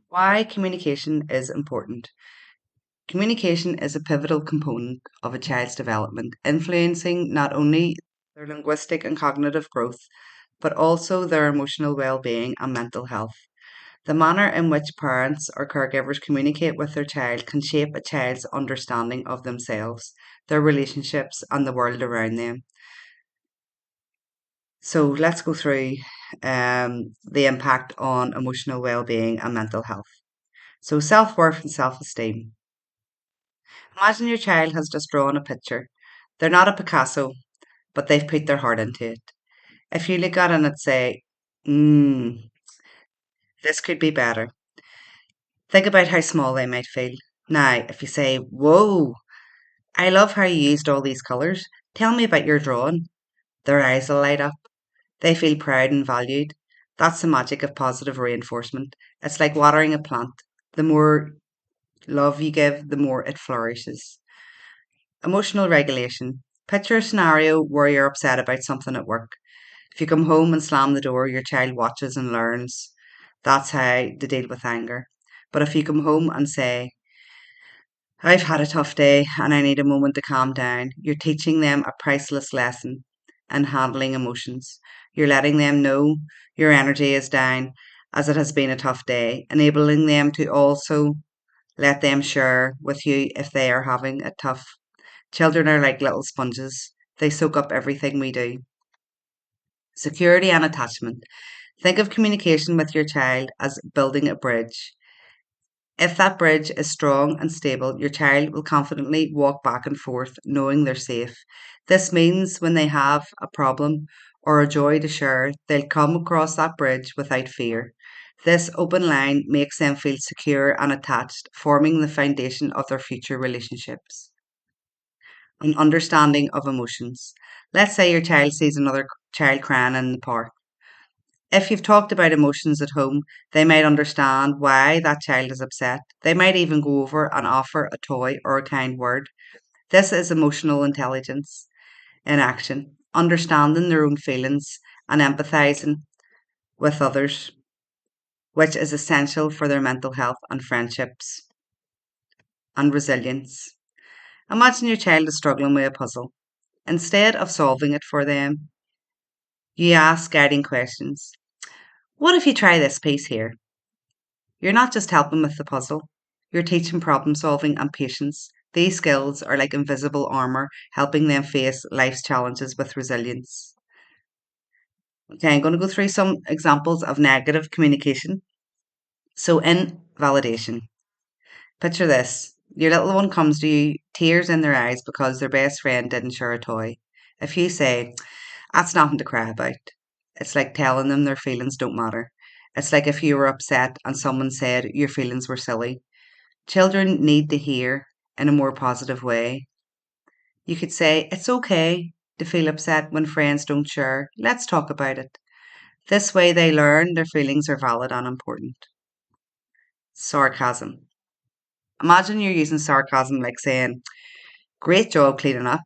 Why communication is important. Communication is a pivotal component of a child's development, influencing not only their linguistic and cognitive growth, but also their emotional well being and mental health. The manner in which parents or caregivers communicate with their child can shape a child's understanding of themselves, their relationships, and the world around them. So let's go through the impact on emotional well being and mental health. So, self worth and self esteem. Imagine your child has just drawn a picture. They're not a Picasso, but they've put their heart into it. If you look at it and say, this could be better, think about how small they might feel. Now, if you say, whoa, I love how you used all these colours, tell me about your drawing, their eyes will light up. They feel proud and valued. That's the magic of positive reinforcement. It's like watering a plant. The more love you give, the more it flourishes. Emotional regulation. Picture a scenario where you're upset about something at work. If you come home and slam the door, your child watches and learns. That's how to deal with anger. But if you come home and say, I've had a tough day and I need a moment to calm down, you're teaching them a priceless lesson in handling emotions. You're letting them know your energy is down as it has been a tough day, enabling them to also let them share with you if they are having a tough. Children are like little sponges. They soak up everything we do. Security and attachment. Think of communication with your child as building a bridge. If that bridge is strong and stable, your child will confidently walk back and forth knowing they're safe. This means when they have a problem or a joy to share, they'll come across that bridge without fear. This open line makes them feel secure and attached, forming the foundation of their future relationships. An understanding of emotions. Let's say your child sees another child crying in the park. If you've talked about emotions at home, they might understand why that child is upset. They might even go over and offer a toy or a kind word. This is emotional intelligence in action, understanding their own feelings and empathizing with others, which is essential for their mental health and friendships and resilience. Imagine your child is struggling with a puzzle. Instead of solving it for them, you ask guiding questions. What if you try this piece here? You're not just helping with the puzzle, you're teaching problem solving and patience. These skills are like invisible armour, helping them face life's challenges with resilience. Okay, I'm going to go through some examples of negative communication. So, invalidation. Picture this. Your little one comes to you, tears in their eyes because their best friend didn't share a toy. If you say, that's nothing to cry about, it's like telling them their feelings don't matter. It's like if you were upset and someone said your feelings were silly. Children need to hear in a more positive way. You could say, it's okay to feel upset when friends don't share. Let's talk about it. This way they learn their feelings are valid and important. Sarcasm. Imagine you're using sarcasm like saying, great job cleaning up,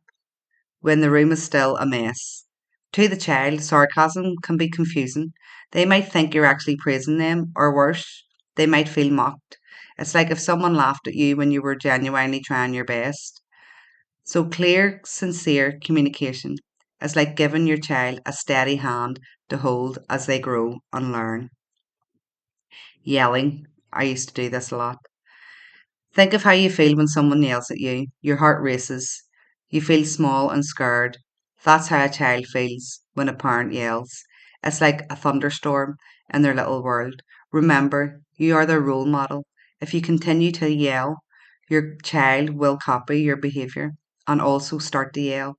when the room is still a mess. To the child, sarcasm can be confusing. They might think you're actually praising them, or worse, they might feel mocked. It's like if someone laughed at you when you were genuinely trying your best. So, clear, sincere communication is like giving your child a steady hand to hold as they grow and learn. Yelling. I used to do this a lot. Think of how you feel when someone yells at you. Your heart races. You feel small and scared. That's how a child feels when a parent yells. It's like a thunderstorm in their little world. Remember, you are their role model. If you continue to yell, your child will copy your behavior and also start to yell.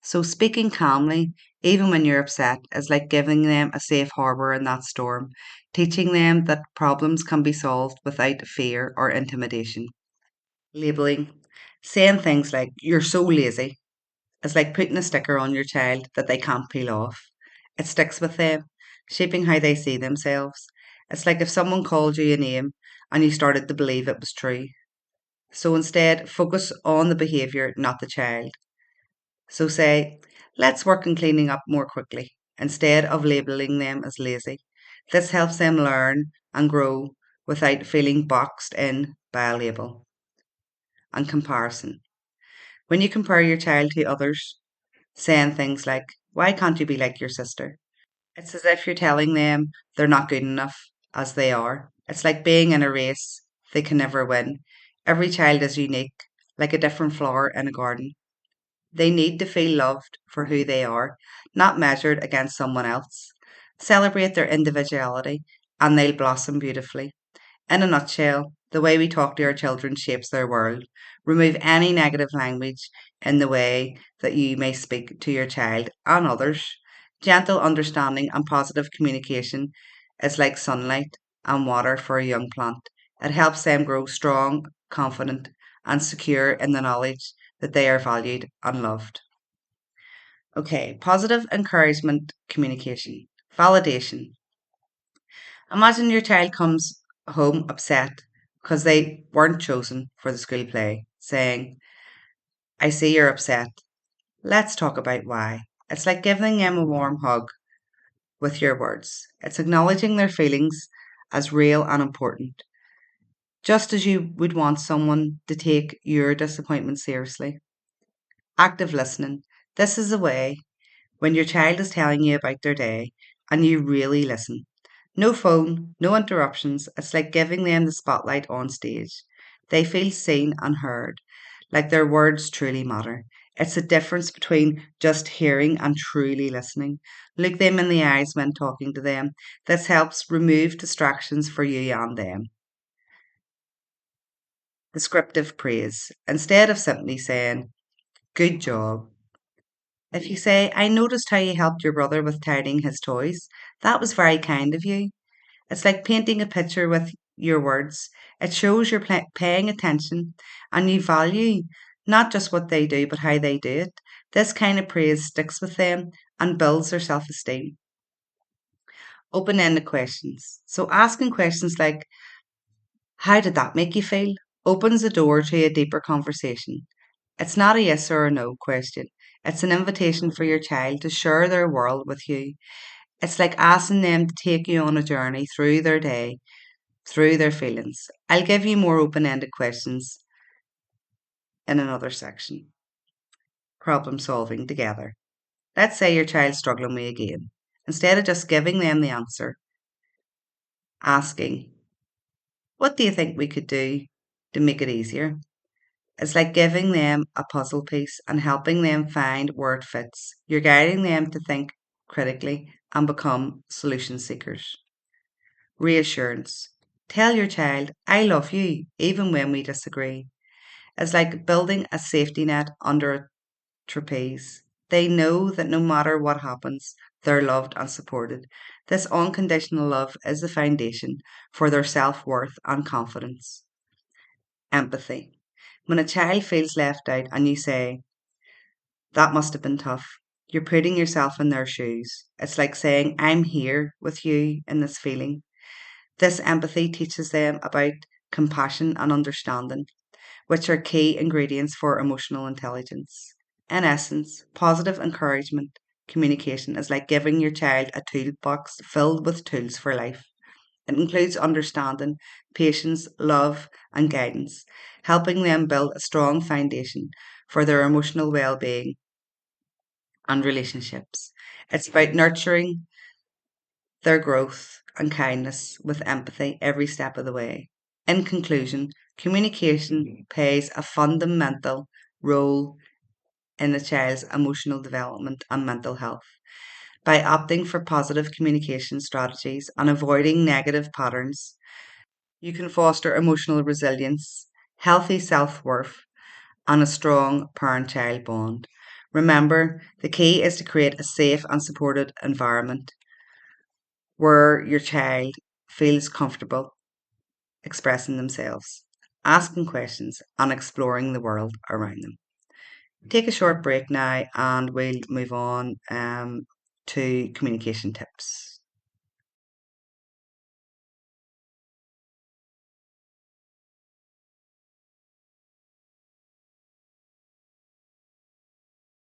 So, speaking calmly, even when you're upset, is like giving them a safe harbor in that storm, teaching them that problems can be solved without fear or intimidation. Labeling, saying things like, you're so lazy, is like putting a sticker on your child that they can't peel off. It sticks with them, shaping how they see themselves. It's like if someone called you a name and you started to believe it was true. So instead, focus on the behaviour, not the child. So say, let's work on cleaning up more quickly instead of labelling them as lazy. This helps them learn and grow without feeling boxed in by a label. And comparison. When you compare your child to others, saying things like, "Why can't you be like your sister?" It's as if you're telling them they're not good enough as they are. It's like being in a race, they can never win. Every child is unique, like a different flower in a garden. They need to feel loved for who they are, not measured against someone else. Celebrate their individuality, and they'll blossom beautifully. In a nutshell, the way we talk to our children shapes their world. Remove any negative language in the way that you may speak to your child and others. Gentle understanding and positive communication is like sunlight and water for a young plant. It helps them grow strong, confident, and secure in the knowledge that they are valued and loved. Okay, positive encouragement communication. Validation. Imagine your child comes home upset because they weren't chosen for the school play, saying, "I see you're upset. Let's talk about why." It's like giving them a warm hug with your words. It's acknowledging their feelings as real and important, just as you would want someone to take your disappointment seriously. Active listening. This is a way when your child is telling you about their day and you really listen. No phone, no interruptions. It's like giving them the spotlight on stage. They feel seen and heard, like their words truly matter. It's the difference between just hearing and truly listening. Look them in the eyes when talking to them. This helps remove distractions for you and them. Descriptive praise. Instead of simply saying, "Good job," if you say, "I noticed how you helped your brother with tidying his toys. That was very kind of you." It's like painting a picture with your words. It shows you're paying attention and you value not just what they do, but how they do it. This kind of praise sticks with them and builds their self esteem. Open ended questions. So, asking questions like, "How did that make you feel?" opens the door to a deeper conversation. It's not a yes or a no question, it's an invitation for your child to share their world with you. It's like asking them to take you on a journey through their day, through their feelings. I'll give you more open ended questions in another section. Problem solving together. Let's say your child's struggling with a game. Instead of just giving them the answer, asking, "What do you think we could do to make it easier?" It's like giving them a puzzle piece and helping them find where it fits. You're guiding them to think critically and become solution seekers. Reassurance. Tell your child, "I love you, even when we disagree." It's like building a safety net under a trapeze. They know that no matter what happens, they're loved and supported. This unconditional love is the foundation for their self worth and confidence. Empathy. When a child feels left out and you say, "That must have been tough," you're putting yourself in their shoes. It's like saying, "I'm here with you in this feeling." This empathy teaches them about compassion and understanding, which are key ingredients for emotional intelligence. In essence, positive encouragement communication is like giving your child a toolbox filled with tools for life. It includes understanding, patience, love, and guidance, helping them build a strong foundation for their emotional well being and relationships. It's about nurturing their growth and kindness with empathy every step of the way. In conclusion, communication plays a fundamental role in a child's emotional development and mental health. By opting for positive communication strategies and avoiding negative patterns, you can foster emotional resilience, healthy self worth, and a strong parent child bond. Remember, the key is to create a safe and supported environment where your child feels comfortable expressing themselves, asking questions, and exploring the world around them. Take a short break now and we'll move on to communication tips.